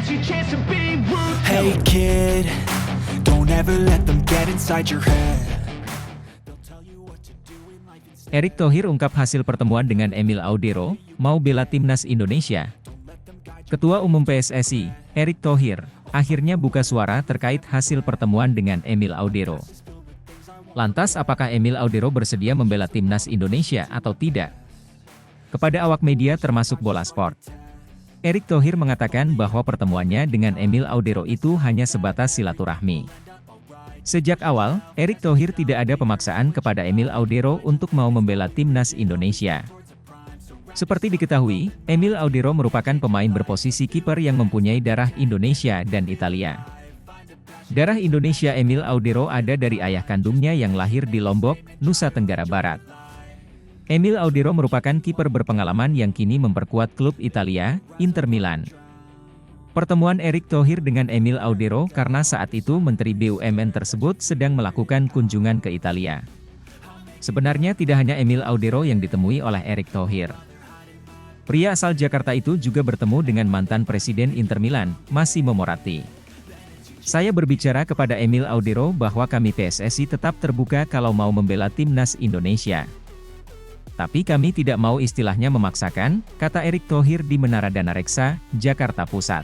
Hey kid, don't ever let them get inside your head. Erick Thohir ungkap hasil pertemuan dengan Emil Audero, mau bela timnas Indonesia. Ketua Umum PSSI, Erick Thohir, akhirnya buka suara terkait hasil pertemuan dengan Emil Audero. Lantas apakah Emil Audero bersedia membela timnas Indonesia atau tidak? Kepada awak media termasuk Bola Sport, Erick Thohir mengatakan bahwa pertemuannya dengan Emil Audero itu hanya sebatas silaturahmi. Sejak awal, Erick Thohir tidak ada pemaksaan kepada Emil Audero untuk mau membela timnas Indonesia. Seperti diketahui, Emil Audero merupakan pemain berposisi kiper yang mempunyai darah Indonesia dan Italia. Darah Indonesia Emil Audero ada dari ayah kandungnya yang lahir di Lombok, Nusa Tenggara Barat. Emil Audero merupakan kiper berpengalaman yang kini memperkuat klub Italia, Inter Milan. Pertemuan Erick Thohir dengan Emil Audero karena saat itu Menteri BUMN tersebut sedang melakukan kunjungan ke Italia. Sebenarnya tidak hanya Emil Audero yang ditemui oleh Erick Thohir. Pria asal Jakarta itu juga bertemu dengan mantan Presiden Inter Milan, Massimo Moratti. Saya berbicara kepada Emil Audero bahwa kami PSSI tetap terbuka kalau mau membela timnas Indonesia. Tapi kami tidak mau istilahnya memaksakan, kata Erick Thohir di Menara Danareksa, Jakarta Pusat.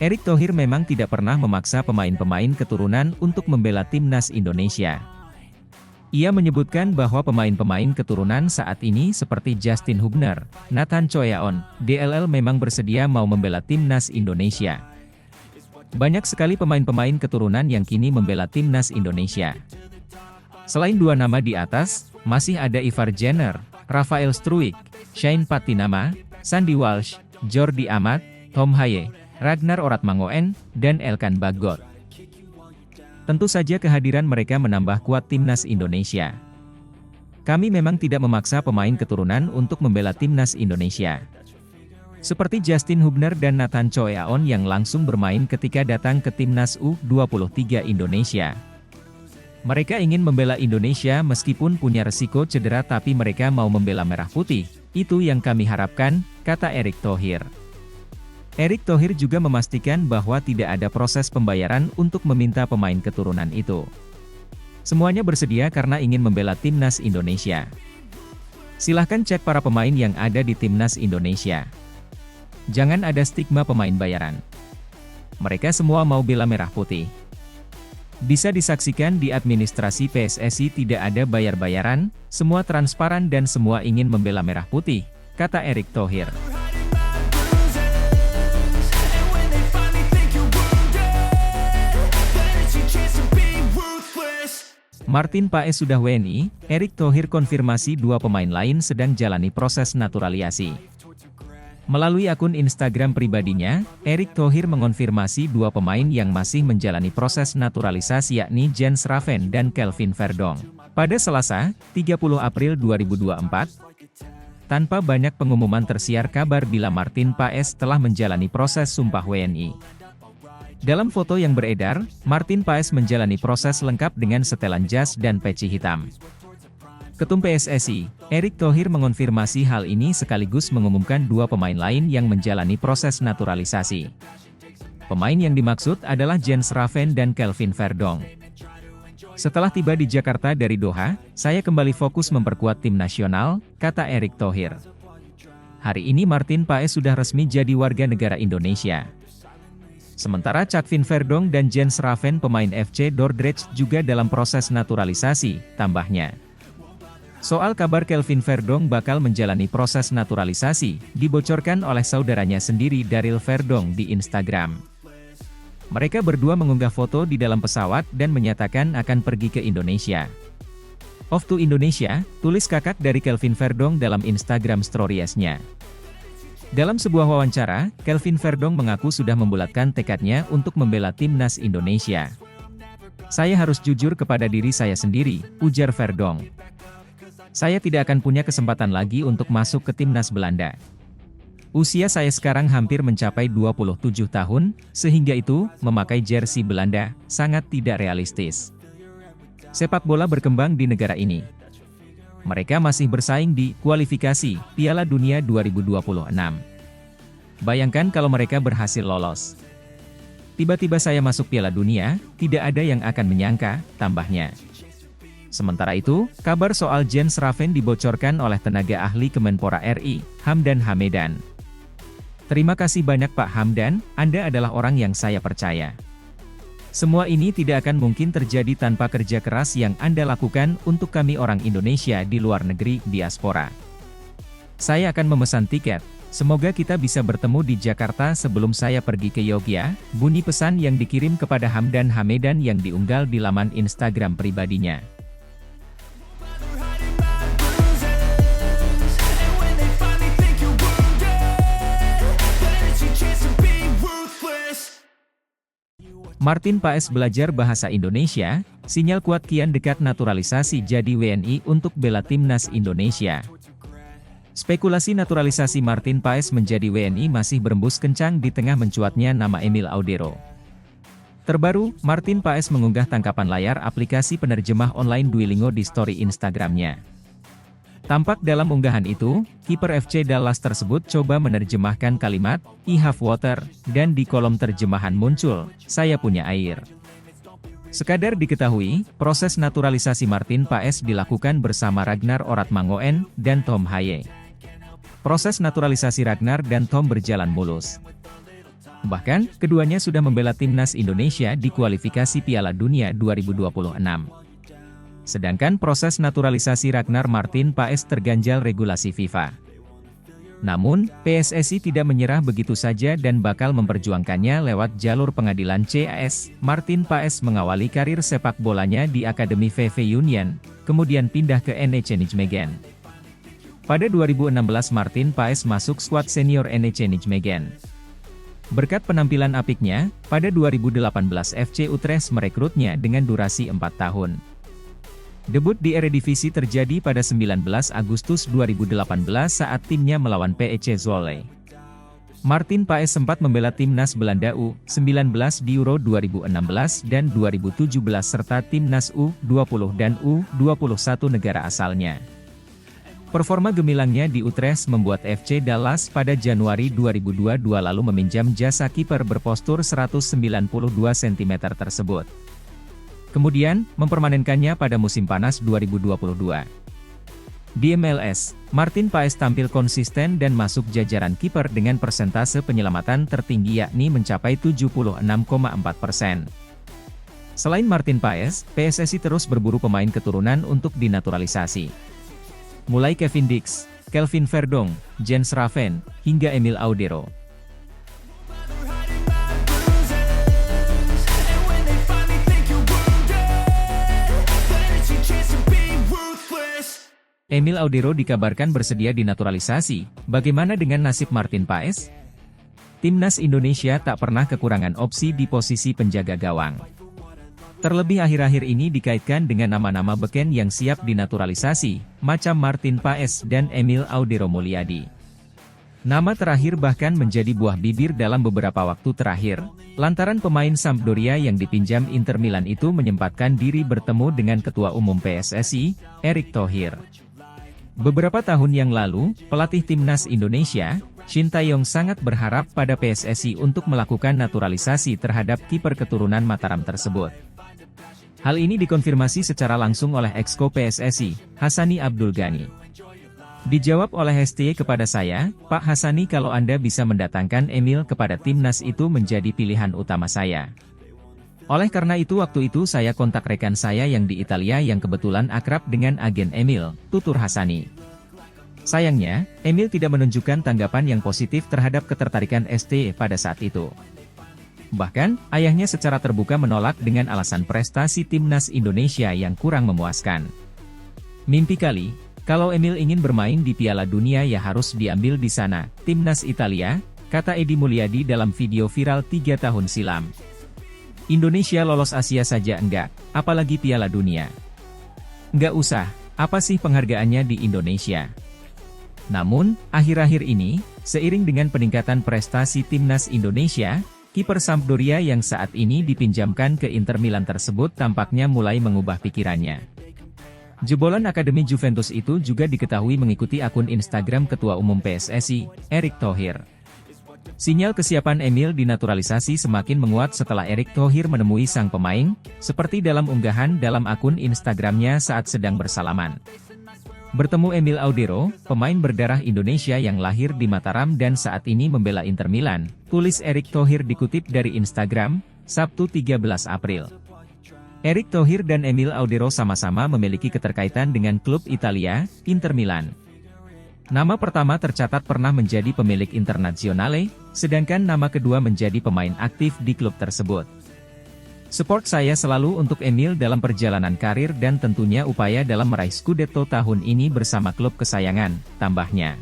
Erick Thohir memang tidak pernah memaksa pemain-pemain keturunan untuk membela timnas Indonesia. Ia menyebutkan bahwa pemain-pemain keturunan saat ini seperti Justin Hubner, Nathan Choyaon, DLL memang bersedia mau membela timnas Indonesia. Banyak sekali pemain-pemain keturunan yang kini membela timnas Indonesia. Selain dua nama di atas, masih ada Ivar Jenner, Rafael Struijk, Shane Patinama, Sandy Walsh, Jordi Amat, Tom Haye, Ragnar Oratmangoen, dan Elkan Bagot. Tentu saja kehadiran mereka menambah kuat timnas Indonesia. Kami memang tidak memaksa pemain keturunan untuk membela timnas Indonesia. Seperti Justin Hubner dan Nathan Choyaon yang langsung bermain ketika datang ke timnas U23 Indonesia. Mereka ingin membela Indonesia meskipun punya resiko cedera tapi mereka mau membela merah putih, itu yang kami harapkan, kata Erick Thohir. Erick Thohir juga memastikan bahwa tidak ada proses pembayaran untuk meminta pemain keturunan itu. Semuanya bersedia karena ingin membela timnas Indonesia. Silahkan cek para pemain yang ada di timnas Indonesia. Jangan ada stigma pemain bayaran. Mereka semua mau bela merah putih. Bisa disaksikan di administrasi PSSI tidak ada bayar-bayaran, semua transparan dan semua ingin membela merah putih, kata Erick Thohir. Martin Paes sudah WNI, Erick Thohir konfirmasi dua pemain lain sedang jalani proses naturalisasi. Melalui akun Instagram pribadinya, Erick Thohir mengonfirmasi dua pemain yang masih menjalani proses naturalisasi yakni Jens Raven dan Kelvin Verdong. Pada Selasa, 30 April 2024, tanpa banyak pengumuman tersiar kabar bila Martin Paes telah menjalani proses sumpah WNI. Dalam foto yang beredar, Martin Paes menjalani proses lengkap dengan setelan jas dan peci hitam. Ketum PSSI, Erick Thohir mengonfirmasi hal ini sekaligus mengumumkan dua pemain lain yang menjalani proses naturalisasi. Pemain yang dimaksud adalah Jens Raven dan Kelvin Verdong. Setelah tiba di Jakarta dari Doha, saya kembali fokus memperkuat tim nasional, kata Erick Thohir. Hari ini Martin Paes sudah resmi jadi warga negara Indonesia. Sementara Kelvin Verdong dan Jens Raven pemain FC Dordrecht juga dalam proses naturalisasi, tambahnya. Soal kabar Kelvin Verdong bakal menjalani proses naturalisasi, dibocorkan oleh saudaranya sendiri Daryl Verdong di Instagram. Mereka berdua mengunggah foto di dalam pesawat dan menyatakan akan pergi ke Indonesia. Off to Indonesia, tulis kakak dari Kelvin Verdong dalam Instagram Stories-nya. Dalam sebuah wawancara, Kelvin Verdong mengaku sudah membulatkan tekadnya untuk membela timnas Indonesia. Saya harus jujur kepada diri saya sendiri, ujar Verdong. Saya tidak akan punya kesempatan lagi untuk masuk ke timnas Belanda. Usia saya sekarang hampir mencapai 27 tahun, sehingga itu, memakai jersey Belanda, sangat tidak realistis. Sepak bola berkembang di negara ini. Mereka masih bersaing di kualifikasi Piala Dunia 2026. Bayangkan kalau mereka berhasil lolos. Tiba-tiba saya masuk Piala Dunia, tidak ada yang akan menyangka, tambahnya. Sementara itu, kabar soal Jens Raven dibocorkan oleh tenaga ahli Kemenpora RI, Hamdan Hamedan. Terima kasih banyak Pak Hamdan, Anda adalah orang yang saya percaya. Semua ini tidak akan mungkin terjadi tanpa kerja keras yang Anda lakukan untuk kami orang Indonesia di luar negeri, diaspora. Saya akan memesan tiket. Semoga kita bisa bertemu di Jakarta sebelum saya pergi ke Yogyakarta, bunyi pesan yang dikirim kepada Hamdan Hamedan yang diunggah di laman Instagram pribadinya. Martin Paes belajar bahasa Indonesia, sinyal kuat kian dekat naturalisasi jadi WNI untuk bela timnas Indonesia. Spekulasi naturalisasi Martin Paes menjadi WNI masih berembus kencang di tengah mencuatnya nama Emil Audero. Terbaru, Martin Paes mengunggah tangkapan layar aplikasi penerjemah online Duolingo di story Instagramnya. Tampak dalam unggahan itu, kiper FC Dallas tersebut coba menerjemahkan kalimat, "I have water," dan di kolom terjemahan muncul, "Saya punya air." Sekadar diketahui, proses naturalisasi Martin Paes dilakukan bersama Ragnar Oratmangoen dan Tom Haye. Proses naturalisasi Ragnar dan Tom berjalan mulus. Bahkan, keduanya sudah membela timnas Indonesia di kualifikasi Piala Dunia 2026. Sedangkan proses naturalisasi Ragnar Martin Paes terganjal regulasi FIFA. Namun, PSSI tidak menyerah begitu saja dan bakal memperjuangkannya lewat jalur pengadilan CAS. Martin Paes mengawali karir sepak bolanya di Akademi VV Union, kemudian pindah ke NEC Nijmegen. Pada 2016 Martin Paes masuk skuad senior NEC Nijmegen. Berkat penampilan apiknya, pada 2018 FC Utrecht merekrutnya dengan durasi 4 tahun. Debut di Eredivisie terjadi pada 19 Agustus 2018 saat timnya melawan PEC Zwolle. Martin Paes sempat membela timnas Belanda U19 di Euro 2016 dan 2017 serta timnas U20 dan U21 negara asalnya. Performa gemilangnya di Utrecht membuat FC Dallas pada Januari 2022 lalu meminjam jasa kiper berpostur 192 cm tersebut. Kemudian, mempermanenkannya pada musim panas 2022. Di MLS, Martin Paes tampil konsisten dan masuk jajaran kiper dengan persentase penyelamatan tertinggi yakni mencapai 76,4%. Selain Martin Paes, PSSI terus berburu pemain keturunan untuk dinaturalisasi. Mulai Kevin Dix, Kelvin Verdong, Jens Raven, hingga Emil Audero. Emil Audero dikabarkan bersedia dinaturalisasi. Bagaimana dengan nasib Martin Paes? Timnas Indonesia tak pernah kekurangan opsi di posisi penjaga gawang. Terlebih akhir-akhir ini dikaitkan dengan nama-nama beken yang siap dinaturalisasi, macam Martin Paes dan Emil Audero Mulyadi. Nama terakhir bahkan menjadi buah bibir dalam beberapa waktu terakhir, lantaran pemain Sampdoria yang dipinjam Inter Milan itu menyempatkan diri bertemu dengan Ketua Umum PSSI, Erick Thohir. Beberapa tahun yang lalu, pelatih timnas Indonesia, Shin Tae-yong sangat berharap pada PSSI untuk melakukan naturalisasi terhadap kiper keturunan Mataram tersebut. Hal ini dikonfirmasi secara langsung oleh Exco PSSI, Hassani Abdul Ghani. Dijawab oleh STY kepada saya, "Pak Hassani, kalau Anda bisa mendatangkan Emil kepada timnas itu menjadi pilihan utama saya. Oleh karena itu waktu itu saya kontak rekan saya yang di Italia yang kebetulan akrab dengan agen Emil," tutur Hassani. Sayangnya, Emil tidak menunjukkan tanggapan yang positif terhadap ketertarikan STY pada saat itu. Bahkan, ayahnya secara terbuka menolak dengan alasan prestasi timnas Indonesia yang kurang memuaskan. "Mimpi kali, kalau Emil ingin bermain di Piala Dunia ya harus diambil di sana, timnas Italia," kata Edi Mulyadi dalam video viral 3 tahun silam. "Indonesia lolos Asia saja enggak, apalagi Piala Dunia. Enggak usah, apa sih penghargaannya di Indonesia?" Namun, akhir-akhir ini, seiring dengan peningkatan prestasi timnas Indonesia, kiper Sampdoria yang saat ini dipinjamkan ke Inter Milan tersebut tampaknya mulai mengubah pikirannya. Jebolan Akademi Juventus itu juga diketahui mengikuti akun Instagram Ketua Umum PSSI, Erick Thohir. Sinyal kesiapan Emil dinaturalisasi semakin menguat setelah Erick Thohir menemui sang pemain, seperti dalam unggahan dalam akun Instagramnya saat sedang bersalaman. Bertemu Emil Audero, pemain berdarah Indonesia yang lahir di Mataram dan saat ini membela Inter Milan, tulis Erick Thohir dikutip dari Instagram, Sabtu 13 April. Erick Thohir dan Emil Audero sama-sama memiliki keterkaitan dengan klub Italia, Inter Milan. Nama pertama tercatat pernah menjadi pemilik Internazionale, sedangkan nama kedua menjadi pemain aktif di klub tersebut. Support saya selalu untuk Emil dalam perjalanan karir dan tentunya upaya dalam meraih Scudetto tahun ini bersama klub kesayangan, tambahnya.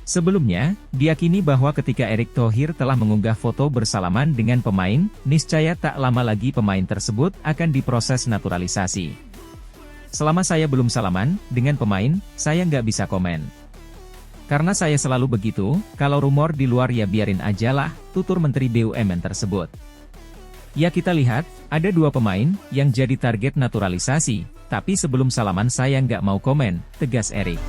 Sebelumnya, diyakini bahwa ketika Erick Thohir telah mengunggah foto bersalaman dengan pemain, niscaya tak lama lagi pemain tersebut akan diproses naturalisasi. Selama saya belum salaman dengan pemain, saya nggak bisa komen. Karena saya selalu begitu, kalau rumor di luar ya biarin aja lah, tutur Menteri BUMN tersebut. Ya kita lihat, ada 2 pemain yang jadi target naturalisasi, tapi sebelum salaman saya nggak mau komen, tegas Erick.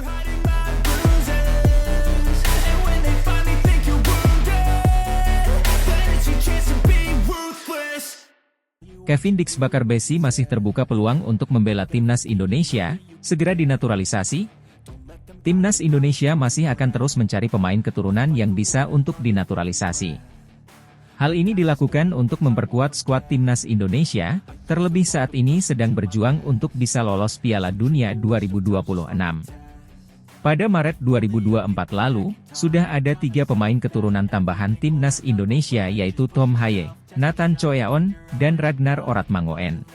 Kevin Dix Bakarbesi masih terbuka peluang untuk membela timnas Indonesia, segera dinaturalisasi. Timnas Indonesia masih akan terus mencari pemain keturunan yang bisa untuk dinaturalisasi. Hal ini dilakukan untuk memperkuat skuad timnas Indonesia, terlebih saat ini sedang berjuang untuk bisa lolos Piala Dunia 2026. Pada Maret 2024 lalu, sudah ada 3 pemain keturunan tambahan timnas Indonesia yaitu Tom Haye, Nathan Choyaon, dan Ragnar Oratmangoen.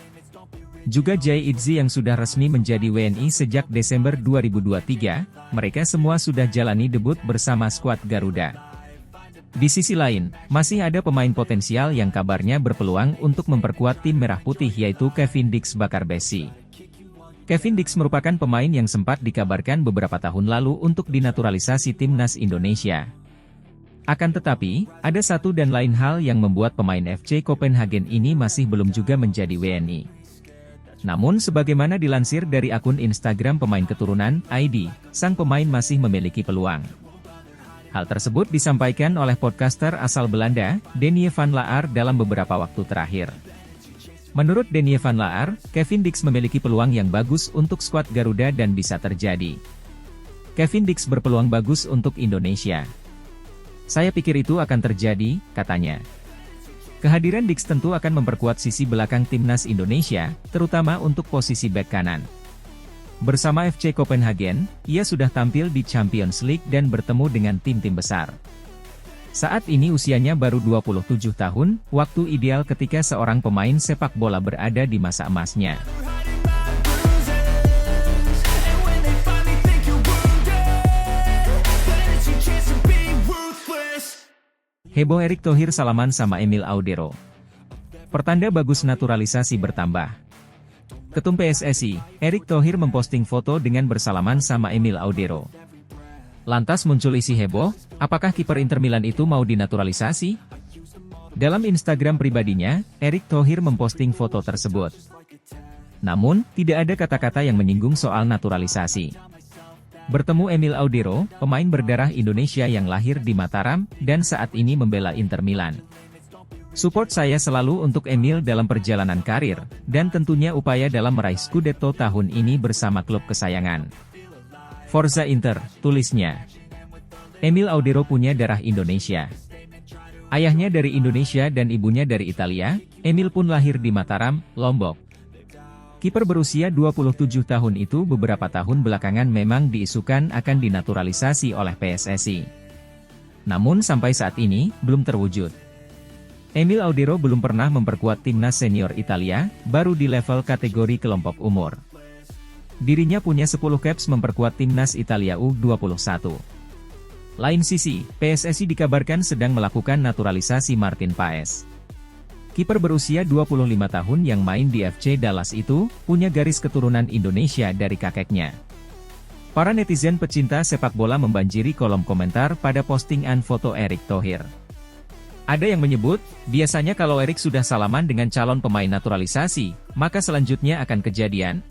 Juga Jay Idzi yang sudah resmi menjadi WNI sejak Desember 2023, mereka semua sudah jalani debut bersama skuad Garuda. Di sisi lain, masih ada pemain potensial yang kabarnya berpeluang untuk memperkuat tim merah putih yaitu Kevin Dix Bakarbesi. Kevin Dix merupakan pemain yang sempat dikabarkan beberapa tahun lalu untuk dinaturalisasi timnas Indonesia. Akan tetapi, ada satu dan lain hal yang membuat pemain FC Copenhagen ini masih belum juga menjadi WNI. Namun sebagaimana dilansir dari akun Instagram pemain keturunan, ID, sang pemain masih memiliki peluang. Hal tersebut disampaikan oleh podcaster asal Belanda, Denie van Laar dalam beberapa waktu terakhir. Menurut Denie van Laar, Kevin Dix memiliki peluang yang bagus untuk skuad Garuda dan bisa terjadi. Kevin Dix berpeluang bagus untuk Indonesia. Saya pikir itu akan terjadi, katanya. Kehadiran Dix tentu akan memperkuat sisi belakang timnas Indonesia, terutama untuk posisi bek kanan. Bersama FC Copenhagen, ia sudah tampil di Champions League dan bertemu dengan tim-tim besar. Saat ini usianya baru 27 tahun, waktu ideal ketika seorang pemain sepak bola berada di masa emasnya. Heboh Erick Thohir salaman sama Emil Audero. Pertanda bagus naturalisasi bertambah. Ketum PSSI, Erick Thohir memposting foto dengan bersalaman sama Emil Audero. Lantas muncul isi heboh, apakah kiper Inter Milan itu mau dinaturalisasi? Dalam Instagram pribadinya, Erick Thohir memposting foto tersebut. Namun, tidak ada kata-kata yang menyinggung soal naturalisasi. Bertemu Emil Audero, pemain berdarah Indonesia yang lahir di Mataram, dan saat ini membela Inter Milan. Support saya selalu untuk Emil dalam perjalanan karir, dan tentunya upaya dalam meraih Scudetto tahun ini bersama klub kesayangan. Forza Inter, tulisnya. Emil Audero punya darah Indonesia. Ayahnya dari Indonesia dan ibunya dari Italia, Emil pun lahir di Mataram, Lombok. Kiper berusia 27 tahun itu beberapa tahun belakangan memang diisukan akan dinaturalisasi oleh PSSI. Namun sampai saat ini, belum terwujud. Emil Audero belum pernah memperkuat timnas senior Italia, baru di level kategori kelompok umur. Dirinya punya 10 caps memperkuat timnas Italia U21. Lain sisi, PSSI dikabarkan sedang melakukan naturalisasi Martin Paes. Kiper berusia 25 tahun yang main di FC Dallas itu, punya garis keturunan Indonesia dari kakeknya. Para netizen pecinta sepak bola membanjiri kolom komentar pada postingan foto Erick Thohir. Ada yang menyebut, biasanya kalau Erick sudah salaman dengan calon pemain naturalisasi, maka selanjutnya akan kejadian,